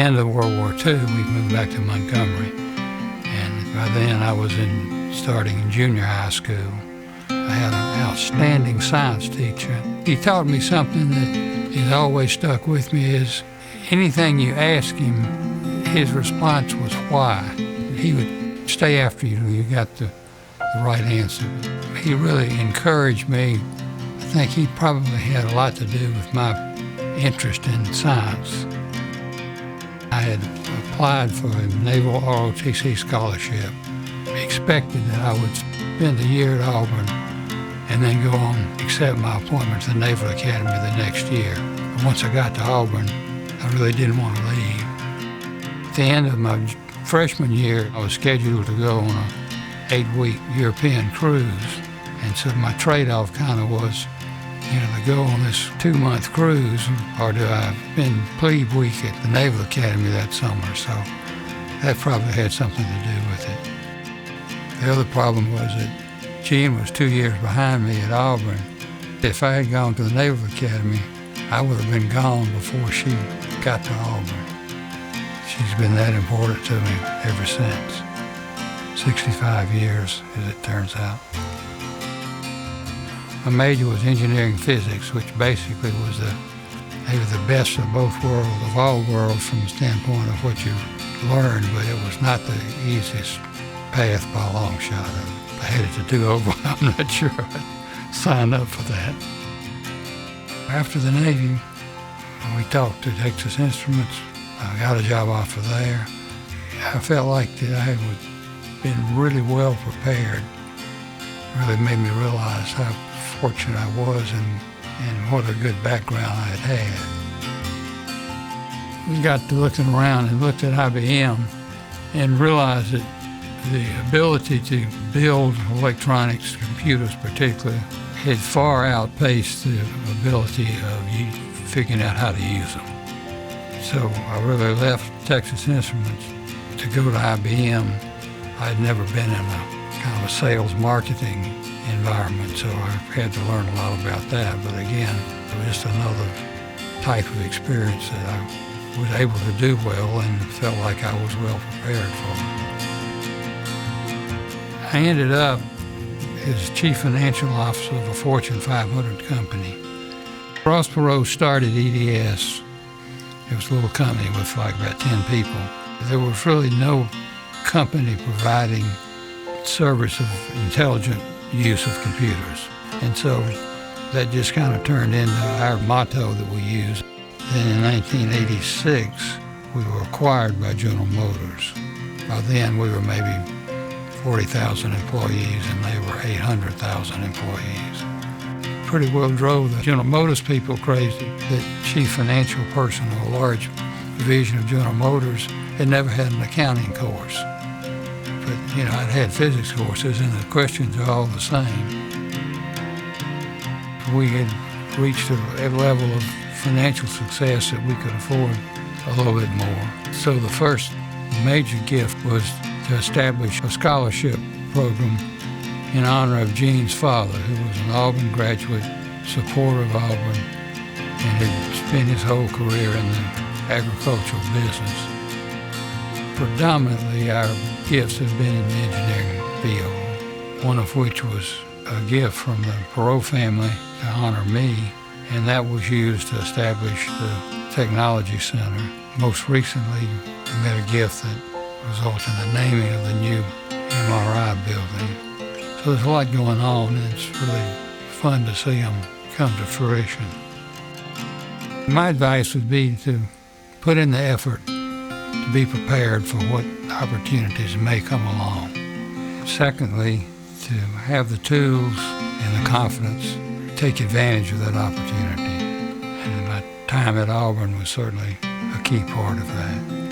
end of World War II, we moved back to Montgomery. And by then I was starting in junior high school. I had an outstanding science teacher. He taught me something that has always stuck with me is anything you ask him, his response was why. He would stay after you got the right answer. He really encouraged me. I think he probably had a lot to do with my interest in science. I had applied for a Naval ROTC scholarship, expected that I would spend a year at Auburn and then go on and accept my appointment to the Naval Academy the next year. But once I got to Auburn, I really didn't want to leave. At the end of my freshman year, I was scheduled to go on an 8-week European cruise. And so my trade-off kind of was, to go on this 2-month cruise, or do I spend plebe week at the Naval Academy that summer? So that probably had something to do with it. The other problem was that Jean was 2 years behind me at Auburn. If I had gone to the Naval Academy, I would have been gone before she got to Auburn. She's been that important to me ever since. 65 years, as it turns out. My major was engineering physics, which basically was maybe the best of both worlds, of all worlds from the standpoint of what you learned, but it was not the easiest path by a long shot. If I had it to do over, I'm not sure I'd sign up for that. After the Navy, we talked to Texas Instruments. I got a job offer there. I felt like that I had been really well prepared. It really made me realize how fortunate I was and what a good background I had had. We got to looking around and looked at IBM and realized that the ability to build electronics, computers particularly, had far outpaced the ability of figuring out how to use them. So I really left Texas Instruments to go to IBM. I had never been in a kind of a sales marketing environment, so I had to learn a lot about that. But again, it was just another type of experience that I was able to do well and felt like I was well prepared for. I ended up as chief financial officer of a Fortune 500 company. Ross Perot started EDS. It was a little company with like about 10 people. There was really no company providing service of intelligent use of computers. And so that just kind of turned into our motto that we use. Then in 1986, we were acquired by General Motors. By then, we were maybe 40,000 employees, and they were 800,000 employees. Pretty well drove the General Motors people crazy. The chief financial person of a large division of General Motors had never had an accounting course. But, I'd had physics courses, and the questions are all the same. We had reached a level of financial success that we could afford a little bit more. So the first major gift was to establish a scholarship program in honor of Gene's father, who was an Auburn graduate, supporter of Auburn, and had spent his whole career in the agricultural business. Predominantly, our gifts have been in the engineering field, one of which was a gift from the Perot family to honor me, and that was used to establish the Technology Center. Most recently, we made a gift that resulted in the naming of the new MRI building. So there's a lot going on, and it's really fun to see them come to fruition. My advice would be to put in the effort to be prepared for what opportunities may come along. Secondly, to have the tools and the confidence to take advantage of that opportunity. And my time at Auburn was certainly a key part of that.